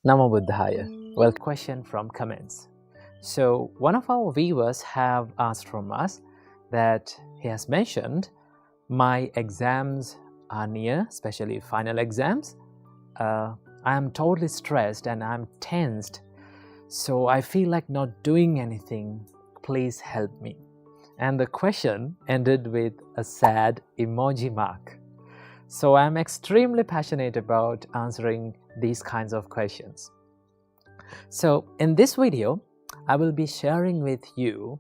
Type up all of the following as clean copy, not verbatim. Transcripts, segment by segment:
Namo Buddhaya. Well, question from comments. So one of our viewers have asked from us that he has mentioned, my exams are near, especially final exams. I am totally stressed and I'm tensed. So I feel like not doing anything. Please help me. And the question ended with a sad emoji mark. So I'm extremely passionate about answering these kinds of questions. So in this video, I will be sharing with you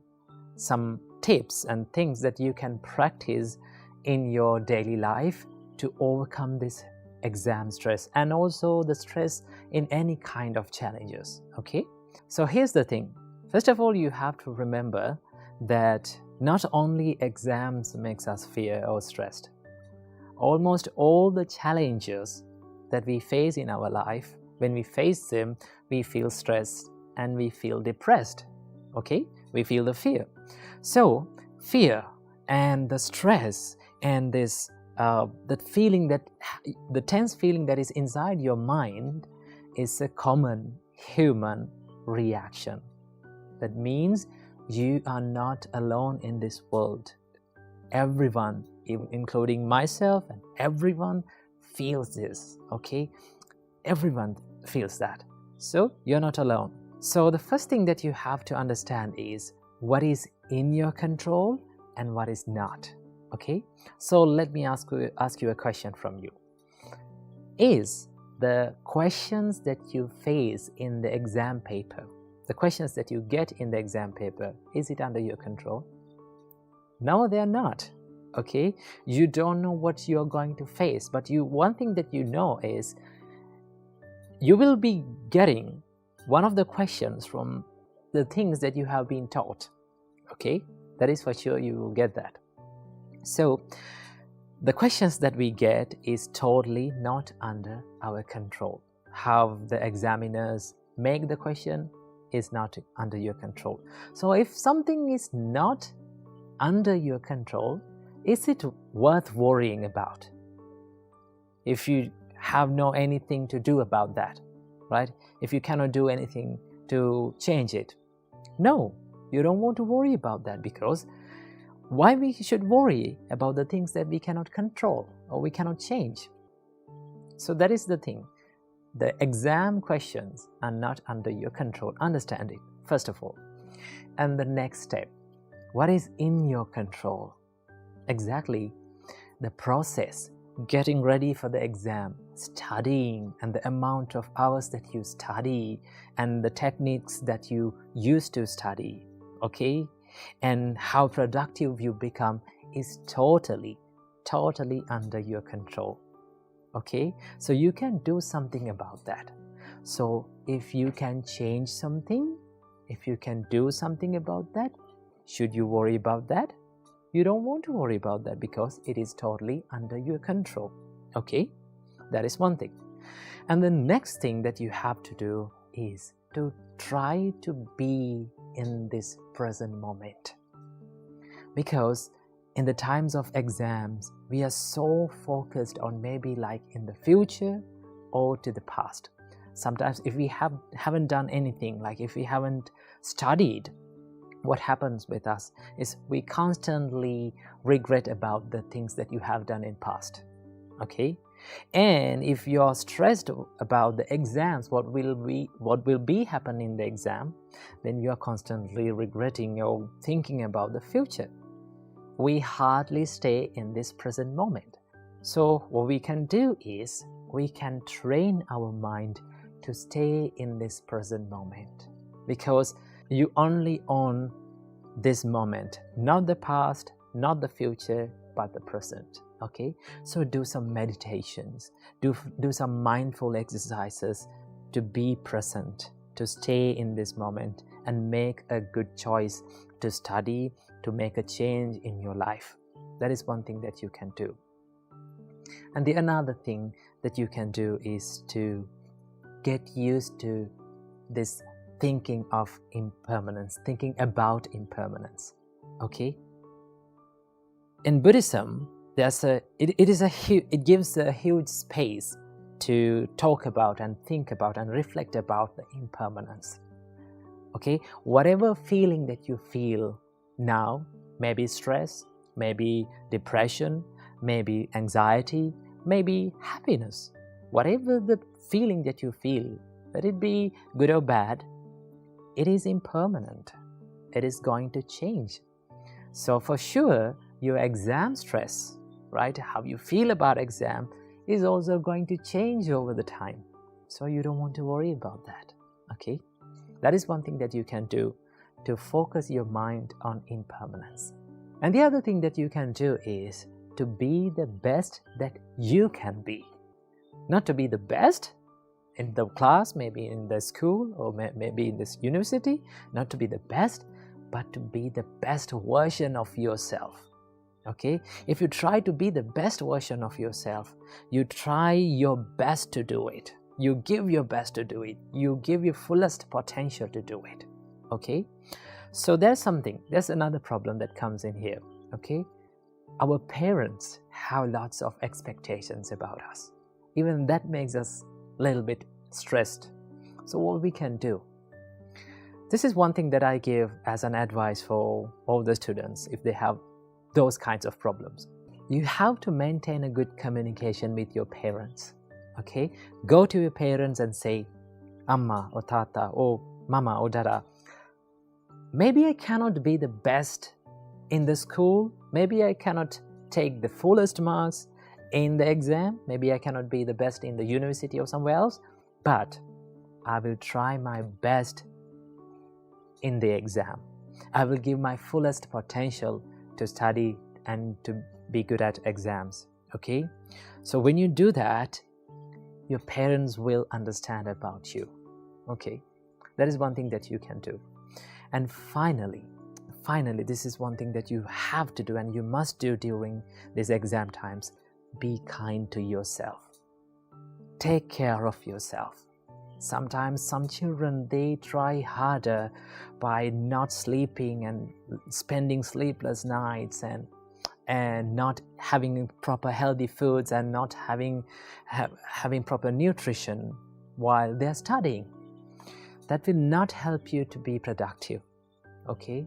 some tips and things that you can practice in your daily life to overcome this exam stress and also the stress in any kind of challenges. Okay? So here's the thing. First of all, you have to remember that not only exams makes us fear or stressed. Almost all the challenges that we face in our life, when we face them, we feel stressed and we feel depressed. Okay? We feel the fear. So fear and the stress and this that feeling, that the tense feeling that is inside your mind is a common human reaction. That means you are not alone in this world. Everyone, including myself, and everyone feels this. Okay? Everyone feels that. So you're not alone. So the first thing that you have to understand is what is in your control and what is not. Okay? So let me ask you a question from you. Is the questions that you face in the exam paper, the questions that you get in the exam paper, is it under your control? No, they are not. Okay? You don't know what you're going to face, but one thing that you know is you will be getting one of the questions from the things that you have been taught. Okay? That is for sure, you will get that. So the questions that we get is totally not under our control. How the examiners make the question is not under your control. So if something is not under your control, is it worth worrying about? If you have no anything to do about that, right? If you cannot do anything to change it, no, you don't want to worry about that, because why we should worry about the things that we cannot control or we cannot change? So that is the thing. The exam questions are not under your control. Understand it, first of all. And the next step, what is in your control? Exactly the process, getting ready for the exam, studying, and the amount of hours that you study and the techniques that you use to study, okay? And how productive you become is totally under your control. Okay? So you can do something about that. So if you can change something, if you can do something about that, should you worry about that? You don't want to worry about that because it is totally under your control. Okay? That is one thing. And the next thing that you have to do is to try to be in this present moment. Because in the times of exams, we are so focused on maybe like in the future or to the past. Sometimes if we haven't done anything, like if we haven't studied, what happens with us is we constantly regret about the things that you have done in past. Okay? And if you're stressed about the exams, what will be happen in the exam, then you are constantly regretting or thinking about the future. We hardly stay in this present moment. So what we can do is we can train our mind to stay in this present moment, because you only own this moment, not the past, not the future, but the present. Okay? So do some meditations, do some mindful exercises to be present, to stay in this moment and make a good choice to study, to make a change in your life. That is one thing that you can do. And the another thing that you can do is to get used to this thinking of impermanence, thinking about impermanence. Okay? In Buddhism, it gives a huge space to talk about and think about and reflect about the impermanence. Okay, whatever feeling that you feel now, maybe stress, maybe depression, maybe anxiety, maybe happiness, whatever the feeling that you feel, let it be good or bad, it is impermanent. It is going to change. So for sure, your exam stress, right, how you feel about exam is also going to change over the time. So you don't want to worry about that, okay? That is one thing that you can do to focus your mind on impermanence. And the other thing that you can do is to be the best that you can be. Not to be the best in the class, maybe in the school, or maybe in this university, not to be the best, but to be the best version of yourself. Okay? If you try to be the best version of yourself, you try your best to do it. You give your best to do it. You give your fullest potential to do it. Okay? So there's another problem that comes in here. Okay? Our parents have lots of expectations about us. Even that makes us a little bit stressed. So what we can do? This is one thing that I give as an advice for all the students if they have those kinds of problems. You have to maintain a good communication with your parents. Okay? Go to your parents and say, Amma or Tata or Mama or Dada, maybe I cannot be the best in the school. Maybe I cannot take the fullest marks in the exam. Maybe I cannot be the best in the university or somewhere else. But I will try my best in the exam. I will give my fullest potential to study and to be good at exams. Okay? So when you do that, your parents will understand about you. Okay? That is one thing that you can do. And finally, this is one thing that you have to do and you must do during these exam times. Be kind to yourself. Take care of yourself. Sometimes some children, they try harder by not sleeping and spending sleepless nights and not having proper healthy foods and not having proper nutrition while they're studying. That will not help you to be productive. Okay?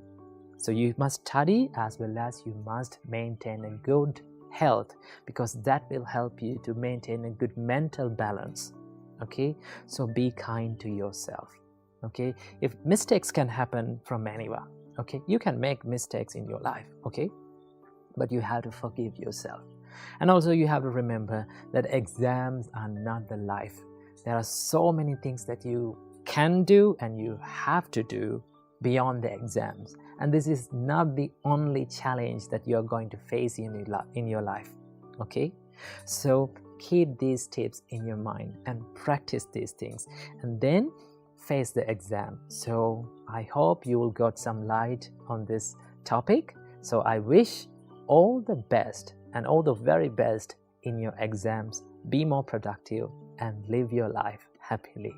So you must study as well as you must maintain a good health, because that will help you to maintain a good mental balance. Okay? So be kind to yourself. Okay? If mistakes can happen from anyone, okay? You can make mistakes in your life, okay? But you have to forgive yourself. And also you have to remember that exams are not the life. There are so many things that you can do and you have to do beyond the exams. And this is not the only challenge that you are going to face in your life. Okay? So keep these tips in your mind and practice these things. And then face the exam. So I hope you will get some light on this topic. So I wish all the best and all the very best in your exams. Be more productive and live your life happily.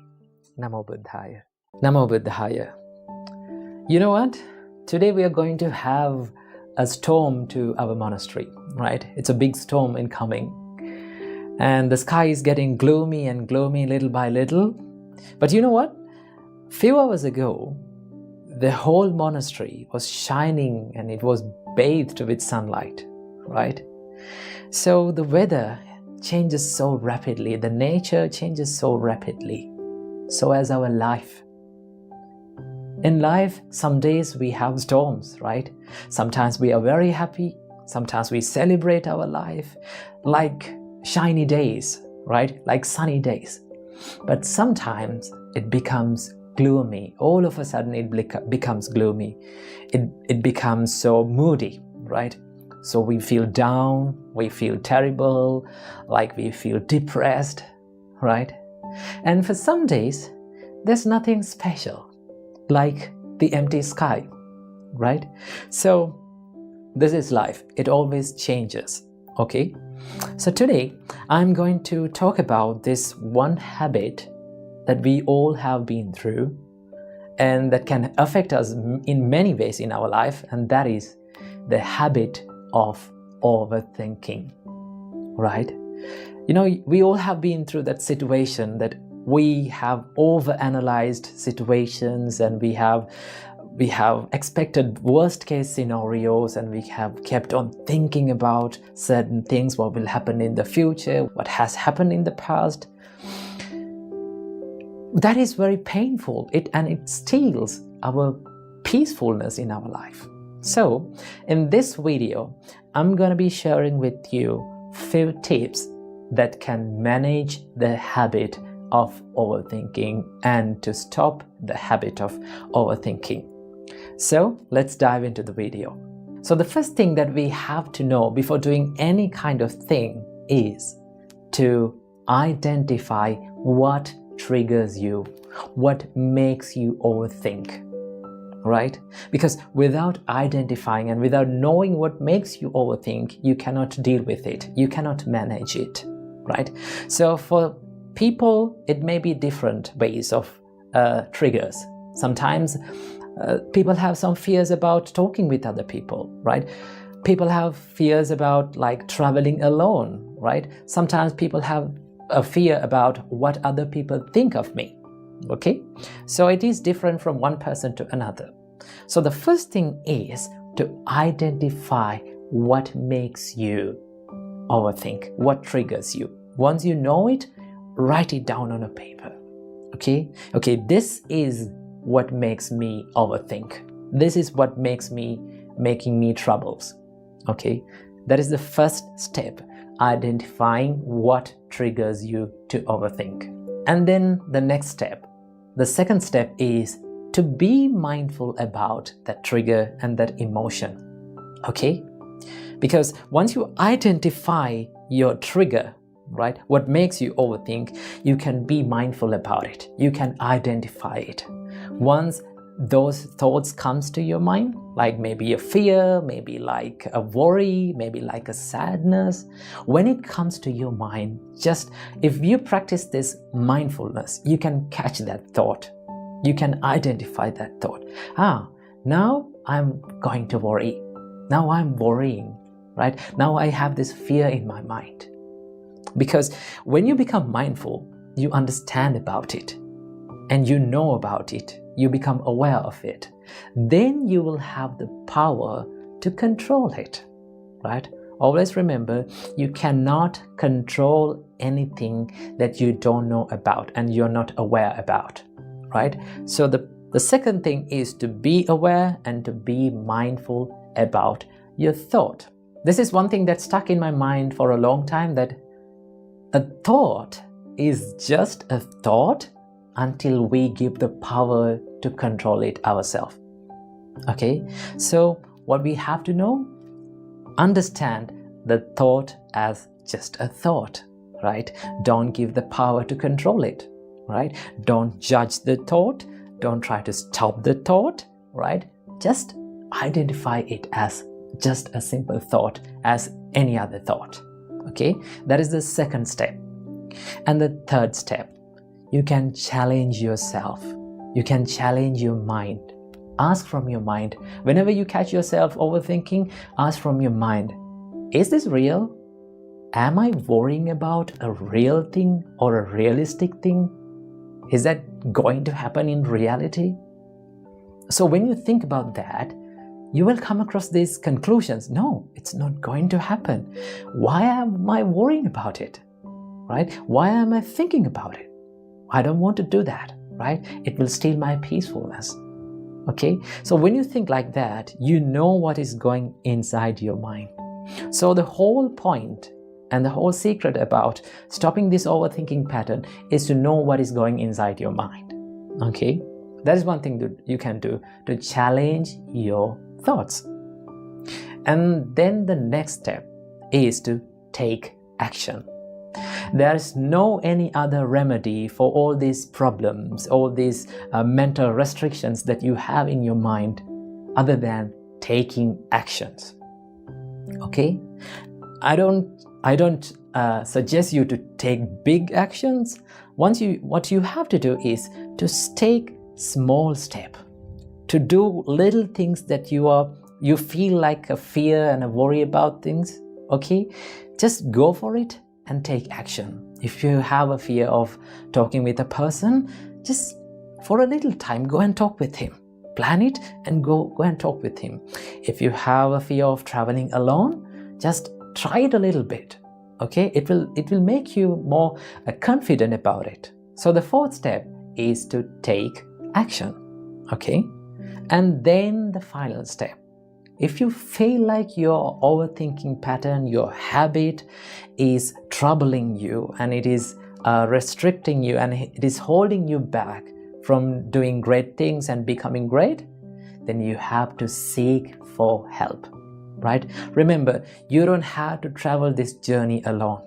Namo Buddhaya. Namo Buddhaya. You know what? Today we are going to have a storm to our monastery, right? It's a big storm incoming. And the sky is getting gloomy and gloomy little by little. But you know what? A few hours ago, the whole monastery was shining and it was bathed with sunlight, right? So the weather changes so rapidly, the nature changes so rapidly. So as our life. In life, some days we have storms, right? Sometimes we are very happy. Sometimes we celebrate our life like shiny days, right? Like sunny days. But sometimes it becomes gloomy. All of a sudden it becomes gloomy. It becomes so moody, right? So we feel down, we feel terrible, like we feel depressed, right? And for some days, there's nothing special, like the empty sky, right? So this is life. It always changes, okay? So today, I'm going to talk about this one habit that we all have been through and that can affect us in many ways in our life, and that is the habit of overthinking, right? We all have been through that situation that we have overanalyzed situations, and we have expected worst case scenarios, and we have kept on thinking about certain things, what will happen in the future, what has happened in the past. That is very painful, and it steals our peacefulness in our life. So in this video, I'm going to be sharing with you few tips that can manage the habit of overthinking and to stop the habit of overthinking. So let's dive into the video. So the first thing that we have to know before doing any kind of thing is to identify what triggers you, what makes you overthink, right? Because without identifying and without knowing what makes you overthink, you cannot deal with it, you cannot manage it, right? So for people, it may be different ways of triggers. Sometimes people have some fears about talking with other people, right? People have fears about traveling alone, right? Sometimes people have a fear about what other people think of me, okay? So it is different from one person to another. So the first thing is to identify what makes you overthink, what triggers you. Once you know it, write it down on a paper, okay? This is what makes me overthink. This is what making me troubles, okay? That is the first step, identifying what triggers you to overthink. And then the next step, the second step, is to be mindful about that trigger and that emotion, okay? Because once you identify your trigger, right, what makes you overthink, you can be mindful about it. You can identify it. Once those thoughts comes to your mind, like maybe a fear, maybe like a worry, maybe like a sadness, when it comes to your mind, just if you practice this mindfulness, you can catch that thought. You can identify that thought. Now I'm going to worry. Now I'm worrying, right? Now I have this fear in my mind. Because when you become mindful, you understand about it and you know about it, you become aware of it, then you will have the power to control it, right? Always remember, you cannot control anything that you don't know about and you're not aware about, right? So the second thing is to be aware and to be mindful about your thought. This is one thing that stuck in my mind for a long time, that a thought is just a thought until we give the power to control it ourselves. Okay, so what we have to know, understand the thought as just a thought, right? Don't give the power to control it, right? Don't judge the thought, don't try to stop the thought, right? Just identify it as just a simple thought, as any other thought. Okay, that is the second step. And the third step, you can challenge yourself. You can challenge your mind. Ask from your mind. Whenever you catch yourself overthinking, ask from your mind, is this real? Am I worrying about a real thing or a realistic thing? Is that going to happen in reality? So when you think about that, you will come across these conclusions. No, it's not going to happen. Why am I worrying about it? Right? Why am I thinking about it? I don't want to do that, right? It will steal my peacefulness. Okay? So when you think like that, you know what is going inside your mind. So the whole point and the whole secret about stopping this overthinking pattern is to know what is going inside your mind. Okay? That is one thing that you can do to challenge your thoughts. And then the next step is to take action. There is no any other remedy for all these problems, all these mental restrictions that you have in your mind other than taking actions. Okay? I don't suggest you to take big actions. What you have to do is to take small step, to do little things that you feel like a fear and a worry about things. Okay, just go for it and take action. If you have a fear of talking with a person, just for a little time, go and talk with him. Plan it and go and talk with him. If you have a fear of traveling alone, just try it a little bit. Okay, it will make you more confident about it. So the fourth step is to take action. Okay, and then the final step. If you feel like your overthinking pattern, your habit is troubling you and it is restricting you and it is holding you back from doing great things and becoming great, then you have to seek for help, right? Remember, you don't have to travel this journey alone.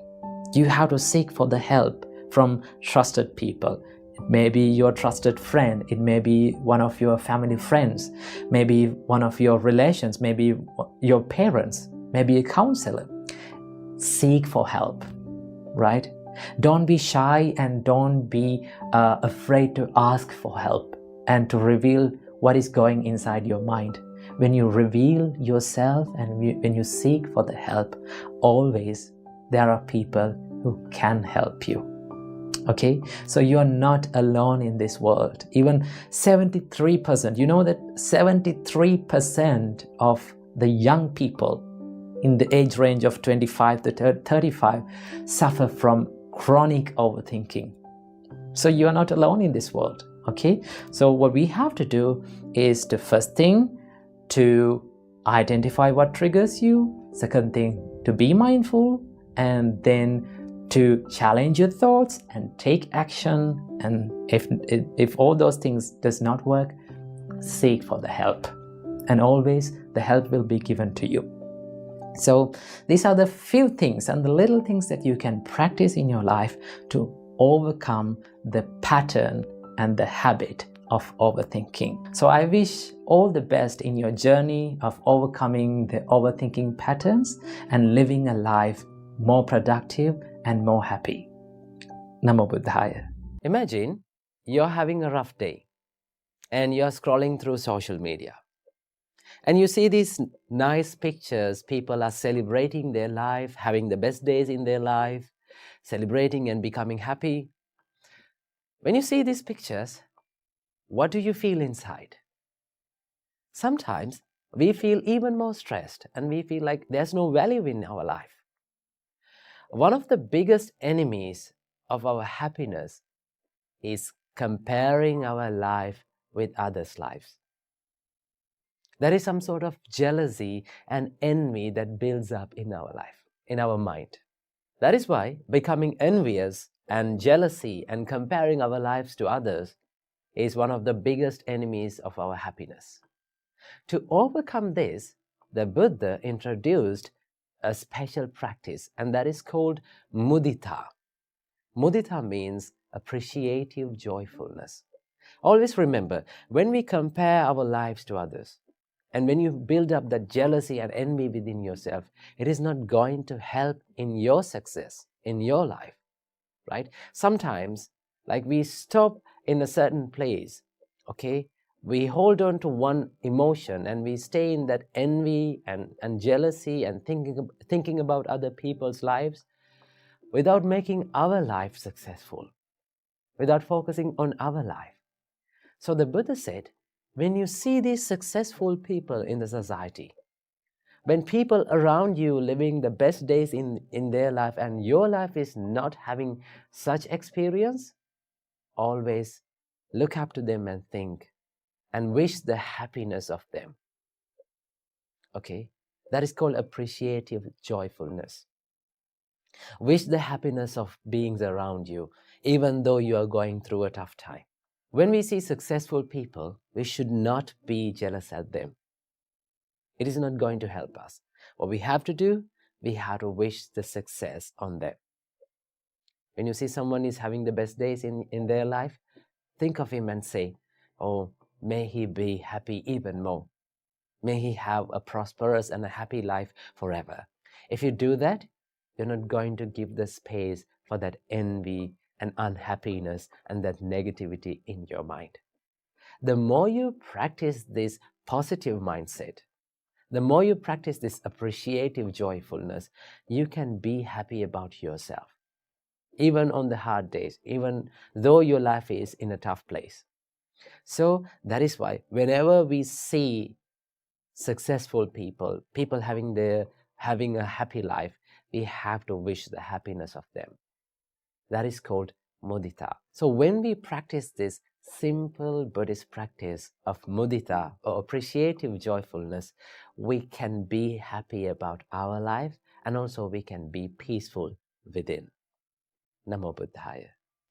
You have to seek for the help from trusted people. It may be your trusted friend, it may be one of your family friends, maybe one of your relations, maybe your parents, maybe a counselor. Seek for help, right? Don't be shy and don't be afraid to ask for help and to reveal what is going inside your mind. When you reveal yourself and when you seek for the help, always there are people who can help you. Okay, so you are not alone in this world. Even 73%, you know that 73% of the young people in the age range of 25 to 35 suffer from chronic overthinking. So you are not alone in this world. Okay, so what we have to do is to first thing to identify what triggers you, second thing to be mindful, and then to challenge your thoughts and take action. And if all those things does not work, seek for the help, and always the help will be given to you. So these are the few things and the little things that you can practice in your life to overcome the pattern and the habit of overthinking. So I wish all the best in your journey of overcoming the overthinking patterns and living a life more productive and more happy. Namo Buddhaya. Imagine you're having a rough day and you're scrolling through social media and you see these nice pictures. People are celebrating their life, having the best days in their life, celebrating and becoming happy. When you see these pictures, what do you feel inside? Sometimes we feel even more stressed and we feel like there's no value in our life. One of the biggest enemies of our happiness is comparing our life with others' lives. There is some sort of jealousy and envy that builds up in our life, in our mind. That is why becoming envious and jealousy and comparing our lives to others is one of the biggest enemies of our happiness. To overcome this, the Buddha introduced a special practice, and that is called mudita. Mudita means appreciative joyfulness. Always remember, when we compare our lives to others, and when you build up that jealousy and envy within yourself, it is not going to help in your success, in your life, right? Sometimes, like we stop in a certain place, okay? We hold on to one emotion and we stay in that envy and jealousy and thinking about other people's lives without making our life successful, without focusing on our life. So the Buddha said, when you see these successful people in the society, when people around you living the best days in their life and your life is not having such experience, always look up to them and think and wish the happiness of them. Okay? That is called appreciative joyfulness. Wish the happiness of beings around you, even though you are going through a tough time. When we see successful people, we should not be jealous at them. It is not going to help us. What we have to do, we have to wish the success on them. When you see someone is having the best days in their life, think of him and say, oh, may he be happy even more. May he have a prosperous and a happy life forever. If you do that, you're not going to give the space for that envy and unhappiness and that negativity in your mind. The more you practice this positive mindset, The more you practice this appreciative joyfulness, you can be happy about yourself, even on the hard days, even though your life is in a tough place. So that is why whenever we see successful people, people having a happy life, we have to wish the happiness of them. That is called mudita. So when we practice this simple Buddhist practice of mudita or appreciative joyfulness, we can be happy about our life, and also we can be peaceful within. Namo Buddhaya.